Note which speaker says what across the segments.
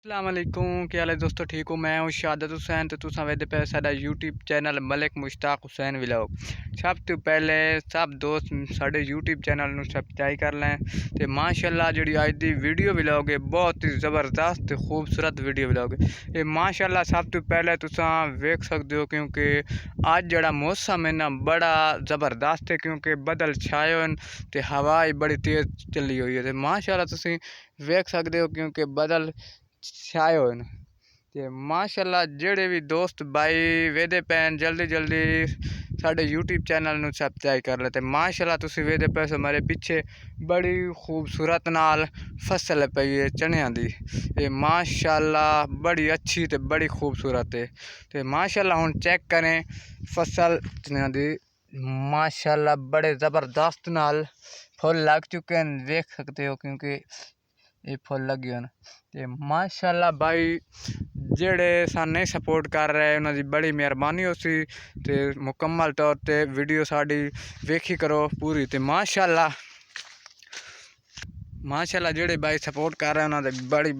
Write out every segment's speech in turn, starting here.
Speaker 1: अस्सलाम वालेकुम, क्या हाल है दोस्तों? ठीक हूँ। मैं हूँ शहादत हुसैन ते तुसां वेखदे पे साडा YouTube channel Malik Mushtaq Hussain vlog. सब तो पहले सब दोस्त साडे यूट्यूब चैनल नूं सब्सक्राइब कर लें ते माशाअल्लाह जिहड़ी अज दी वीडियो व्लॉग है बहुत ही ज़बरदस्त ते खूबसूरत वीडियो व्लॉग है। ये माशाअल्लाह सब तो पहले तुसां वेख सकदे हो क्योंकि अज जिहड़ा मौसम है ना बड़ा ज़बरदस्त है क्योंकि बदल छाए होए न ते हवा बड़ी तेज़ चली हुई है ते माशाअल्लाह तुसीं वेख सकदे हो क्योंकि बदल छाए होए न ते माशाअल्लाह जेह्ड़े भी दोस्त भाई वेदे पैन जल्दी जल्दी साढ़े यूट्यूब चैनल नूं सब्सक्राइब कर ले ते माशाअल्लाह तुसीं वेदे पे हमारे पीछे बड़ी खूबसूरत नाल फसल पई है चनियां दी। ये माशाअल्लाह बड़ी अच्छी ते बड़ी खूबसूरत है ते माशाअल्लाह हुण चेक करें फसल चनियां दी। माशाअल्लाह बड़े ज़बरदस्त नाल फुल लग चुके हैं, देख सकते हो क्योंकि ये फुल लगे हैं ते माशाअल्लाह भाई जेड़े सानू सपोर्ट कर रहे उन्हां दी बड़ी मेहरबानी होसी ते मुकम्मल तौर ते वीडियो साडी वेखी करो पूरी ते माशाअल्लाह जेड़े भाई सपोर्ट कर रहे हैं उन्हां दा बड़ी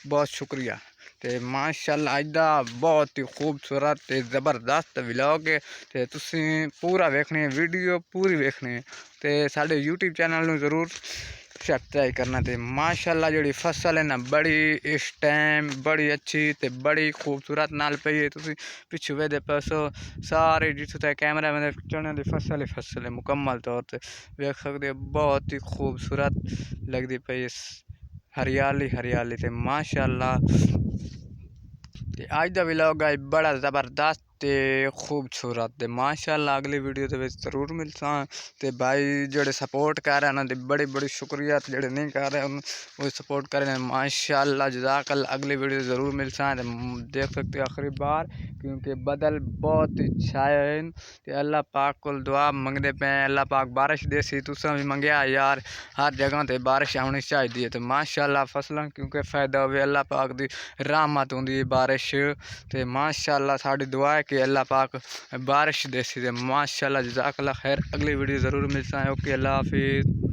Speaker 1: बहुत शुक्रिया ते माशाअल्लाह अज दा बहुत ही खूबसूरत ते ज़बरदस्त व्लॉग है ते तुसीं पूरा वेखनी है वीडियो पूरी वेखनी है ते साडे यूट्यूब चैनल नूं जरूर सब्सक्राइब करना ते माशाअल्लाह जिहड़ी फसल है ना बड़ी इस टाइम बड़ी अच्छी ते बड़ी खूबसूरत नाल पई है। तुसीं पिछू वेदे पासो सारे जित्थों तक कैमरा में चने दी फसल ही फसल है मुकम्मल तौर ते वेख सकदे हो बहुत ही खूबसूरत लगदी पई हरियाली हरियाली ते माशाअल्लाह ते अज दा व्लॉग है बड़ा ज़बरदस्त ते खूबसूरत ते माशाअल्लाह अगली वीडियो दे विच जरूर मिलसां ते भाई जेह्ड़े सपोर्ट कर रहे हैं उन्हां दी बड़ी शुक्रिया ते जेह्ड़े नहीं कर रहे वो सपोर्ट कर रहे हैं माशाअल्लाह जज़ाकल्लाह। अगली वीडियो जरूर मिलसां ते देख सकते हो आखिरी बार क्योंकि बदल बहुत ही छाए हुए हैं ते अल्लाह पाक कोल दुआ मंगदे पे अल्लाह पाक बारिश देसी तुसां भी मंगया यार हर जगह ते बारिश आनी चाहिए ते माशाअल्लाह फसलां क्योंकि फ़ायदा होवे अल्लाह पाक दी रहमत होंदी बारिश ते माशाअल्लाह साडी दुआ है कि अल्लाह पाक बारिश देसी ते माशाअल्लाह जज़ाकल्लाह खैर। अगली वीडियो ज़रूर मिलता है। ओके अल्लाह हाफिज़।